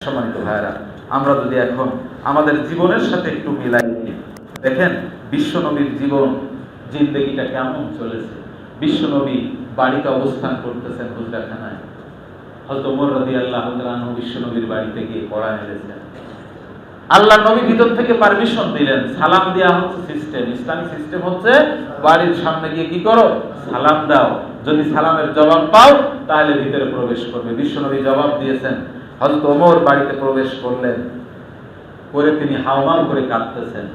সম্মানিত ভাইরা, আমরা যদি এখন আমাদের জীবনের সাথে একটু মিলাই দেখেন বিশ্বনবীর জীবন জিন্দেগিটা কেমন চলেছে। বিশ্বনবী বাড়িতে অবস্থান করতেছেন হুজরাখানায়। হযরত ওমর রাদিয়াল্লাহু তাআলা আনহু বিশ্বনবীর বাড়িতে গিয়ে পড়া নিয়েছেন। আল্লাহ নবী ভিতর থেকে পারমিশন দিলেন। সালাম দেওয়া হচ্ছে সিস্টেম, ইসলামিক সিস্টেম হচ্ছে বাড়ির সামনে গিয়ে কি করো, সালাম দাও। যদি সালামের জবাব পাও তাহলে ভিতরে প্রবেশ করবে। বিশ্বনবী জবাব দিয়েছেন। হযরত ওমর বাড়িতে প্রবেশ করলেন, করে তিনি হাওমাও করে কাঁদতেছেন।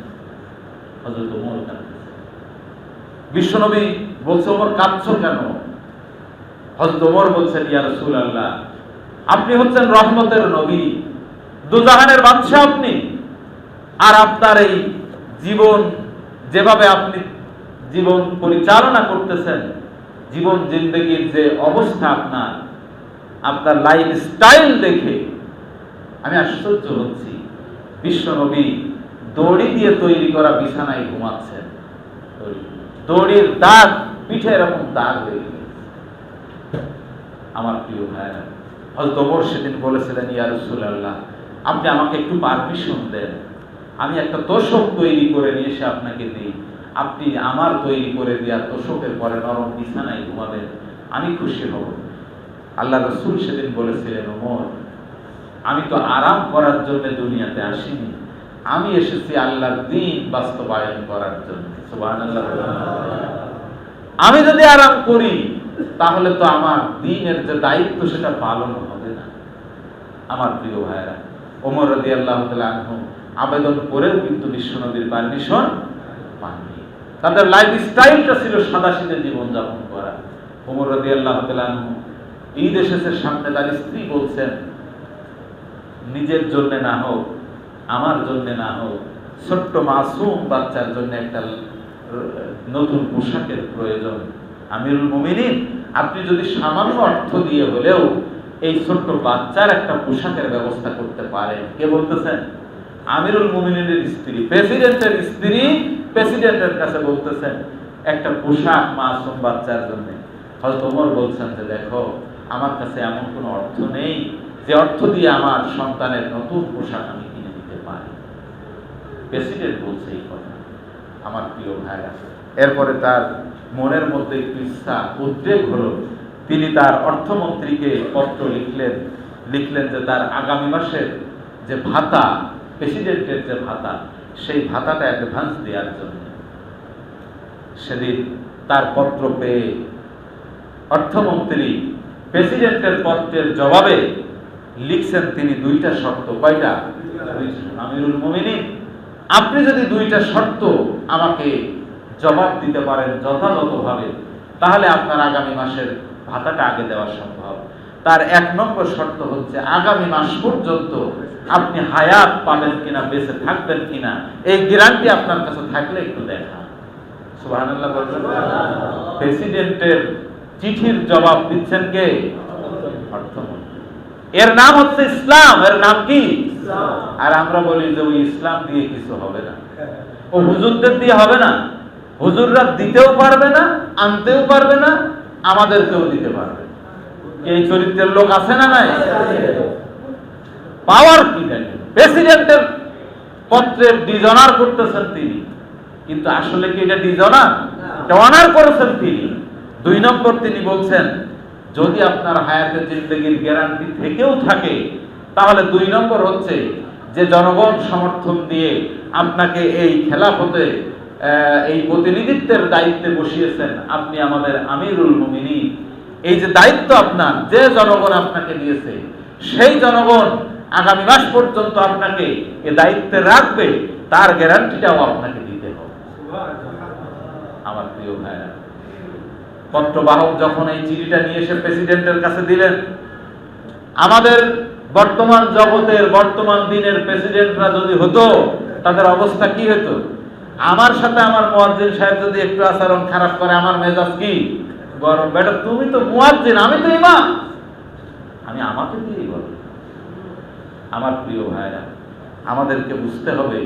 হযরত ওমর কাঁদতেছেন। বিশ্বনবী বলছে, ওমর কাঁদছো কেন? হযরত ওমর বলছেন, ইয়া রাসূলুল্লাহ, আপনি হচ্ছেন রহমতের নবী, দুজাহানের বাদশা আপনি, আর আপনার এই জীবন যেভাবে আপনি জীবন পরিচালনা করতেছেন, জীবন জিন্দেগির যে অবস্থা আপনার লাইফ স্টাইল দেখে আমি আশ্চর্য হচ্ছি। বিশ্বনবী দড়ি দিয়ে তৈরি করা বিছানায় ঘুমাচ্ছেন। দড়ির দাগ পিঠে এরকম দাগ হয়ে গেছে। আমার প্রিয় ভাইরা, হযরত ওমর সেদিন বলেছিলেন, ইয়া রাসূলুল্লাহ, আপনি আমাকে একটু পারমিশন দেন, আমি একটা তোশক তৈরি করে নিয়ে এসে আপনাকে দিই। আপনি আমার তৈরি করে দেওয়া তোশকের পরে নরম বিছানায় ঘুমাবেন, আমি খুশি হব। আল্লাহ রাসূল সেদিন বলেছিলেন, ওমর, আমি তো আরাম করার জন্য দুনিয়াতে আসিনি, আমি এসেছি আল্লাহর দ্বীন বাস্তবায়ন করার জন্য। সুবহানাল্লাহ। আমি যদি আরাম করি তাহলে তো আমার দ্বীনের যে দায়িত্ব সেটা পালন হবে না। আমার প্রিয় ভাইরা, ওমর রাদিয়াল্লাহু তাআলা আনহু আবেদন করেও কিন্তু বিশ্বনবীর পারমিশন পাননি। তাদের লাইফ স্টাইলটা ছিল সাদাসিধে জীবন যাপন করা। ওমর রাদিয়াল্লাহু তাআলা আনহু ঈদ এসেছে সামনে, তার স্ত্রী বলছেন, নিজের জন্য না হোক, আমার জন্য না হোক, ছোট্ট মাসুম বাচ্চার জন্য একটা নতুন পোশাকের প্রয়োজন। আমিরুল মুমিনিন, আপনি যদি সামান্য অর্থ দিয়ে হলেও এই ছোট্ট বাচ্চার একটা পোশাকের ব্যবস্থা করতে পারেন। কে বলতেছেন? আমিরুল মুমিনিনের স্ত্রী, প্রেসিডেন্টের স্ত্রী প্রেসিডেন্টের কাছে বলতেছেন একটা পোশাক মাসুম বাচ্চার জন্য। হযরত ওমর বলছেন যে, দেখো, আমার কাছে এমন কোনো অর্থ নেই যে অর্থ দিয়ে আমার সন্তানের নতুন পোশাক আমি কিনে দিতে পারি। প্রেসিডেন্ট বলছে এই কথা। আমার প্রিয় ভাইরা, এরপরে তার মনের মধ্যে একটু ইচ্ছা, উদ্বেগ হলো। তিনি তার অর্থমন্ত্রীকে পত্র লিখলেন যে তার আগামী মাসের যে ভাতা, প্রেসিডেন্টের যে ভাতা, সেই ভাতাটা অ্যাডভান্স দেওয়ার জন্য। সেদিন তার পত্র পেয়ে অর্থমন্ত্রী প্রেসিডেন্টের পত্রের জবাবে লিখছেন তিনি দুইটা শর্ত। কয়টা? আমিরুল মুমিনিন, আপনি যদি দুইটা শর্ত আমাকে জবাব দিতে পারেন যথাযথভাবে, তাহলে আপনার আগামী মাসের ভাতাটা আগে দেওয়া সম্ভব। তার 1 নম্বর শর্ত হচ্ছে, আগামী মাস পর্যন্ত আপনি হায়াত পাবেন কিনা, বেঁচে থাকবেন কিনা, এই গ্যারান্টি আপনার কাছে থাকলে একটু দেখা। সুবহানাল্লাহ বলছেন। প্রেসিডেন্টের চিঠির জবাব দিচ্ছেন কে? অর্থমন্ত্রী। এর নাম হচ্ছে ইসলাম। এর নাম কি? আর আমরা বলি যে ওই ইসলাম দিয়ে কিছু হবে না, ও হুজুরদের দিয়ে হবে না। হুজুররা দিতেও পারবে না, আনতেও পারবে না, আমাদেরকেও দিতে পারবে। এই চরিত্রের লোক আছে না নাই? পাওয়ার কি দেখেন, প্রেসিডেন্টের পত্রের ডিজনার করতেছেন তিনি, কিন্তু আসলে কি এটা ডিজনার? অনার করেছেন তিনি। 2 নম্বর তিনি বলছেন, যদি আপনার হায়াতের জিন্দেগির গ্যারান্টি থেকেও থাকে, তাহলে 2 নম্বর হচ্ছে যে জনগণ সমর্থন দিয়ে আপনাকে এই খেলাফতে, এই প্রতিনিধিত্বের দায়িত্বে বসিয়েছেন, আপনি আমাদের আমিরুল মুমিনিন, এই যে দায়িত্ব আপনার, যে জনগণ আপনাকে দিয়েছে, সেই জনগণ আগামী মাস পর্যন্ত আপনাকে এই দায়িত্বে রাখবে, তার গ্যারান্টিটাও আপনাকে দিতে হবে। আমার প্রিয় ভাইরা, পত্রবাহক যখন এই চিঠিটা নিয়ে এসে প্রেসিডেন্টের কাছে দিলেন, আমাদের বর্তমান জগতের, বর্তমান দিনের প্রেসিডেন্টরা যদি হতো, তাদের অবস্থা কি হতো? আমার সাথে আমার মুয়াজ্জিন সাহেব যদি একটু আচরণ খারাপ করে, আমার মেজাজ কি গরম। বেটা, তুমি তো মুয়াজ্জিন, আমি তো ইমাম, আমি আমাকে দিয়েই বলো। আমার প্রিয় ভাইরা, আমাদেরকে বুঝতে হবে,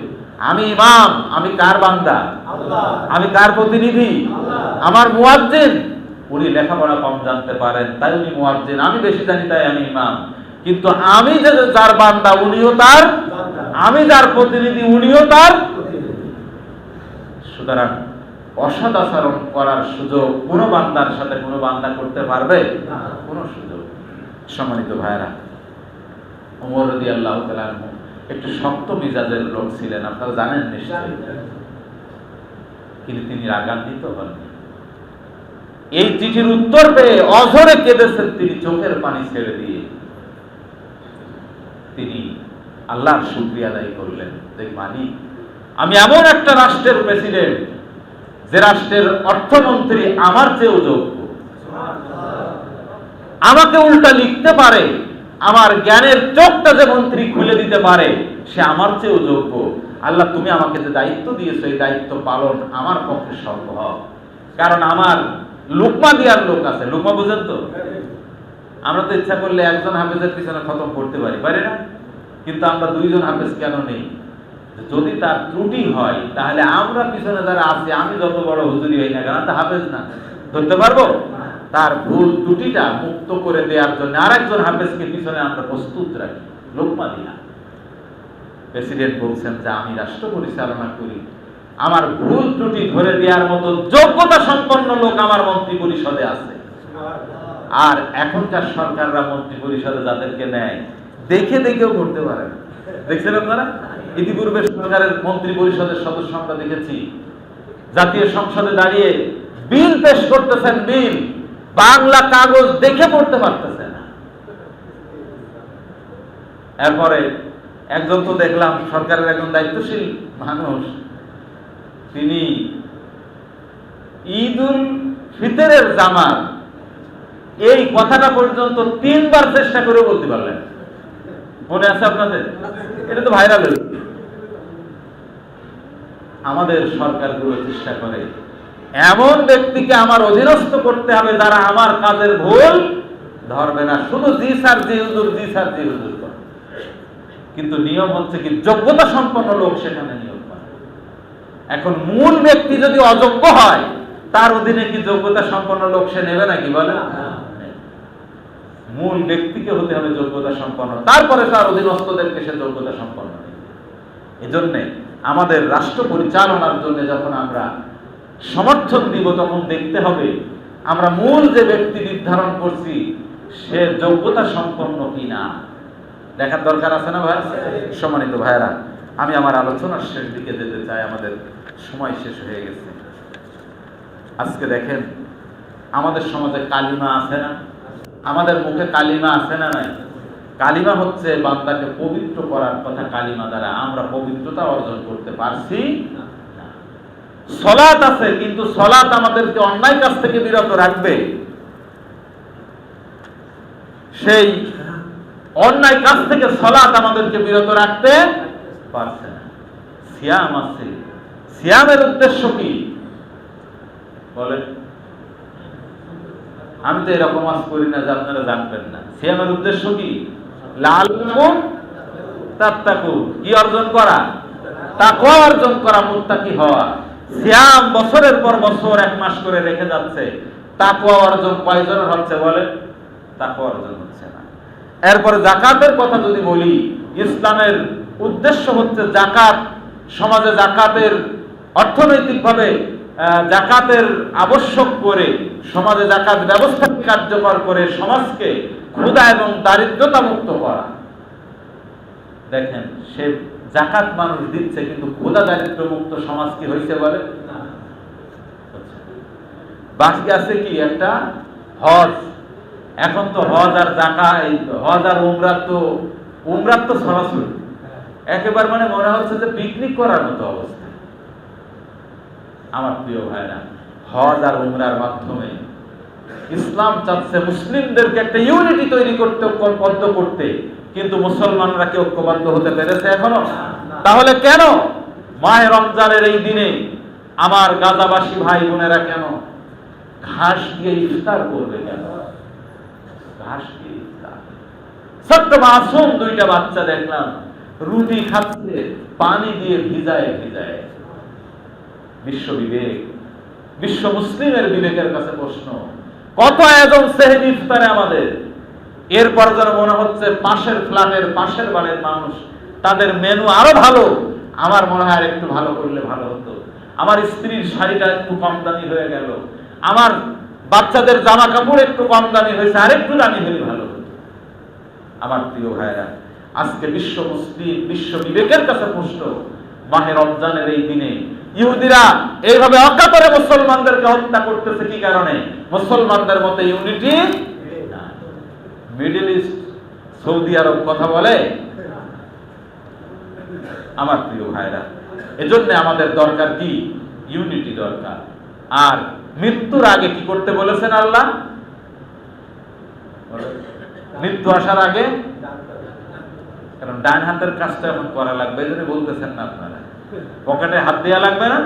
আমি ইমাম, আমি কার বান্দা? আল্লাহ। আমি কার প্রতিনিধি? আল্লাহ। আমার মুয়াজ্জিন, উনি লেখাপড়া কম জানতে পারেন তাই উনি মুয়াজ্জিন, আমি বেশি জানি তাই আমি ইমাম। কিন্তু আমি যে যার বান্দা উনিও তার, আমি যার প্রতিনিধি উনিও তার। সুতরাং অসৎ আচরণ করার সুযোগ কোনো বান্দার সাথে কোনো বান্দা করতে পারবে? কোনো সুযোগ। সম্মানিত ভাইরা, ওমর রাদিয়াল্লাহু তাআলা একটু শক্ত মেজাজের লোক ছিলেন, আপনারা জানেন নিশ্চয়ই, কিন্তু তিনি রাগান্বিত হননি। এই চিঠির উত্তর পেয়ে অঝরে কেঁদেছেন তিনি, চোখের পানি ছেড়ে দিয়ে তিনি আল্লাহর শুকরিয়া আদায় করলেন। দেখ মালিক, আমি এমন একটা রাষ্ট্রের প্রেসিডেন্ট যে রাষ্ট্রের অর্থমন্ত্রী আমার চেয়েও যোগ্য, আমাকে উল্টা লিখতে পারে, আমার জ্ঞানের চোখটা যে মন্ত্রী খুলে দিতে পারে সে আমার চেয়েও যোগ্য। আল্লাহ, তুমি আমাকে যে দায়িত্ব দিয়েছো এই দায়িত্ব পালন আমার পক্ষে সম্ভব। কারণ আমার লুকমা দেওয়ার লোক আছে। লুকমা বুঝেন তো? আমরা তো ইচ্ছা করলে একজন হাফেজের পিছনে খতম করতে পারি না? কিন্তু আমরা দুইজন হাফেজ কেন নেই? যদি তার ত্রুটি হয় তাহলে আমরা পিছনে যারা আছি, আমি যত বড় হুজুরি হই না কেন, তা হাফেজ না, ধরতে পারবো? তার ভুল ত্রুটিটা মুক্ত করে দেওয়ার জন্য আরেকজন হাফেজকে পিছনে আমরা প্রস্তুত রাখি, লোকমা দিয়া। প্রেসিডেন্ট বলছেন যে আমি রাষ্ট্র পরিচালনা করি, আমার ভুল ত্রুটি ধরে দেওয়ার মতো যোগ্যতা সম্পন্ন লোক আমার মন্ত্রী পরিষদে আছে। আর এখনকার সরকাররা মন্ত্রী পরিষদে যাদেরকে নেয় দেখে দেখেও করতে পারে। দেখছেন আপনারা? ইতিপূর্বে সরকারের মন্ত্রী পরিষদের সদস্য আমরা দেখেছি জাতীয় সংসদে দাঁড়িয়ে বিল পেশ করতেছেন, বিল বাংলা কাগজ দেখে পড়তে পারতেছে না। এরপরে একজন তো দেখলাম সরকারের একজন দায়িত্বশীল মানুষ, তিনি ঈদুল ফিতরের জামাত এই কথাটা পর্যন্ত 3 বার চেষ্টা করে বলতে পারলেন। মনে আছে আপনাদের? এটা তো ভাইরাল হয়েছে। আমাদের সরকারগুলো চেষ্টা করে এমন ব্যক্তিকে আমার অধীনস্থ করতে হবে যারা আমার কাজের ভুল ধরবে না, শুধু জি স্যার জি হুজুর, জি স্যার জি হুজুর করে। কিন্তু নিয়ম হচ্ছে কি যোগ্যতা সম্পন্ন লোক সেখানে নিয়োগ করে। এখন মূল ব্যক্তি যদি অযোগ্য হয় তার অধীনে কি যোগ্যতা সম্পন্ন লোক সে নেবে নাকি? বলে মূল ব্যক্তিকে হতে হবে যোগ্যতা সম্পন্ন, তারপরে তার অধীনস্থদেরকে সে যোগ্যতা সম্পন্ন নেবে। এজন্য আমাদের রাষ্ট্র পরিচালনার জন্য যখন আমরা সমর্থন দিব তখন দেখতে হবে আমরা মূল যে ব্যক্তি নির্ধারণ করছি সে যোগ্যতা সম্পন্ন কিনা দেখার দরকার আছে না ভাই? সম্মানিত ভাইরা, আমি আমার আলোচনার শেষ দিকে যেতে চাই, আমাদের সময় শেষ হয়ে গেছে। আজকে দেখেন আমাদের সমাজে কালিমা আছে না? আমাদের মুখে কালিমা আছে না নাই? কালিমা হচ্ছে বান্দাকে পবিত্র করার কথা। কালিমা দ্বারা আমরা পবিত্রতা অর্জন করতে পারছি না। সলাত আছে, কিন্তু সলাত আমাদেরকে অন্যায় কাজ থেকে বিরত রাখবে, সেই অন্যায় কাজ থেকে সলাত আমাদেরকে বিরত রাখতে পারছে না। সিয়াম আছে, সিয়ামের উদ্দেশ্য কি বলেন? আমি তো এরকম আজ করি না যে আপনারা জানবেন না। সিয়ামের উদ্দেশ্য কি? লাআল্লাকুম তাত্তাকুন, কি অর্জন করা? তাকওয়া অর্জন করা, মুত্তাকি হওয়া। সিয়াম বছরের পর বছর 1 মাস করে রেখে যাচ্ছে, তাকওয়া অর্জন কয়জনের হচ্ছে বলে? তাকওয়া অর্জন হচ্ছে না। এরপর যাকাতের কথা যদি বলি, ইসলামের উদ্দেশ্য হচ্ছে যাকাত, সমাজে যাকাতের অর্থনৈতিকভাবে যাকাতের আবশ্যক করে সমাজে যাকাত ব্যবস্থা কার্যকর করে সমাজকে ক্ষুধা এবং দারিদ্রতা মুক্ত করা। দেখেন সে যাকাত মানুষ দিচ্ছে কিন্তু ক্ষুধা দারিদ্র মুক্ত সমাজ কি হয়েছে বলে? বাকি আছে কি একটা হজ। এখন তো হজ আর যাকাত, হজ আর উমরাত তো সরাসরি একেবারে মানে মনে হচ্ছে যে পিকনিক করার মতো অবস্থা। আমার প্রিয় ভাইরা, হজ আর উমরার মাধ্যমে ইসলাম চাচ্ছে মুসলিমদেরকে একটা ইউনিটি তৈরি করতে, ঐক্যবদ্ধ করতে, কিন্তু মুসলমানরা কি ঐক্যবদ্ধ হতে পেরেছে এখনো? তাহলে কেন মাহে রমজানের এই দিনে আমার গাজাবাসী ভাই বোনেরা কেন ঘাস দিয়ে ইফতার করবে? কেন ঘাস দিয়ে ইফতার? ছোট্ট মাসুম 2টা বাচ্চা দেখলাম রুটি খাচ্ছে পানি দিয়ে ভিজায় ভিজায়। বিশ্ব বিবেক, বিশ্ব মুসলিমের বিবেকের কাছে প্রশ্ন, কত আয়োজন সেহরি ইফতারে আমাদের, এরপর যেন মনে হচ্ছে পাশের ফ্ল্যাটের পাশের বাড়ির মানুষ, তাদের মেনু আরো ভালো, আমার মনে হয় আর একটু ভালো করলে ভালো হতো। আমার স্ত্রীর শাড়িটা একটু কম দামি হয়ে গেল, আমার বাচ্চাদের জামা কাপড় একটু কম দামি হয়েছে, আর একটু দামি হলে ভালো হতো। আমার প্রিয় ভাইরা, আজকে বিশ্ব মুসলিম, বিশ্ব বিবেকের কাছে প্রশ্ন, মাহে রমজানের এই দিনে ইহুদিরা এইভাবে অকাতরে মুসলমানদেরকে হত্যা করতেছে কি কারণে? মুসলমানদের মতে ইউনিটি। মিডল ইস্ট, সৌদি আরব কথা বলে। আমার প্রিয় ভাইরা, এজন্য আমাদের দরকার কি? ইউনিটি দরকার। আর মৃত্যুর আগে কি করতে বলেছেন আল্লাহ? মৃত্যু আসার আগে, কারণ ডান হাতের কাজটা এখন করা লাগবে, এই জন্য বলতেছেন না আপনারা, পকেটে হাত দেওয়া লাগবে না।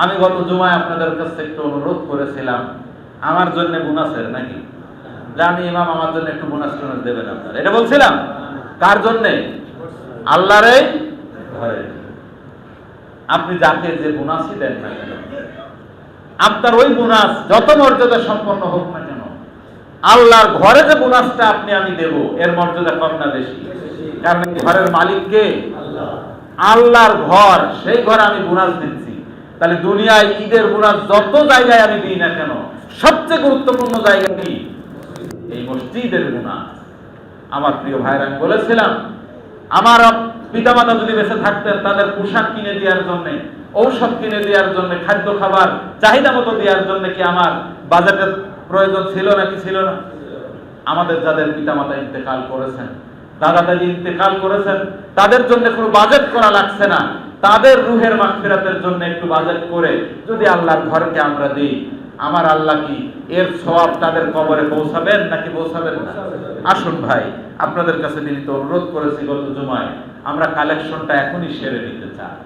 আমি গত জুমায় আপনাদের কাছে একটু অনুরোধ করেছিলাম আমার জন্য বোনাসের, নাকি জানি ইমাম আমার জন্য একটু বোনাস টোনাস দেবেন আপনারা, এটা বলছিলাম। কার জন্যে? আল্লাহর ঘরে। আপনি যাকে যে বোনাসই দেন না কেন, আপনার ওই বোনাস যত মর্যাদা সম্পন্ন হোক না কেন, আল্লাহর ঘরে যে বোনাসটা আপনি আমি দেব, এর মর্যাদা কম না বেশি? কারণ ঘরের মালিক কে? আল্লাহর ঘর, সেই ঘরে আমি বোনাস দিচ্ছি। তাহলে দুনিয়ায় ঈদের বোনাস যত জায়গায় আমি দিই না কেন, সবচেয়ে গুরুত্বপূর্ণ জায়গা কি? এই মসজিদের বোনাস। আমার প্রিয় ভাইরা, আমি বলেছিলাম আমার পিতামাতা যদি বেঁচে থাকতেন, তাদের পোশাক কিনে দেওয়ার জন্য, ঔষধ কিনে দেওয়ার জন্য, খাদ্য খাবার চাহিদা মতো দেওয়ার জন্য কি আমার বাজেটের প্রয়োজন ছিল নাকি ছিল না? আমাদের যাদের পিতামাতা ইন্তেকাল করেছেন, দাদা দাদি ইন্তেকাল করেছেন, তাদের জন্য কোনো বাজেট করা লাগছে না। তাদের রুহের মাগফিরাতের জন্য একটু বাজেট করে যদি আল্লাহর ঘরকে আমরা দিই, আমার আল্লাহ কি এর সওয়াব তাদের কবরে পৌঁছাবেন নাকি পৌঁছাবেন না? আসুন ভাই, আপনাদের কাছে বিনীত অনুরোধ করেছি গত জুমায়, আমরা কালেকশনটা এখনই সেরে নিতে চাই।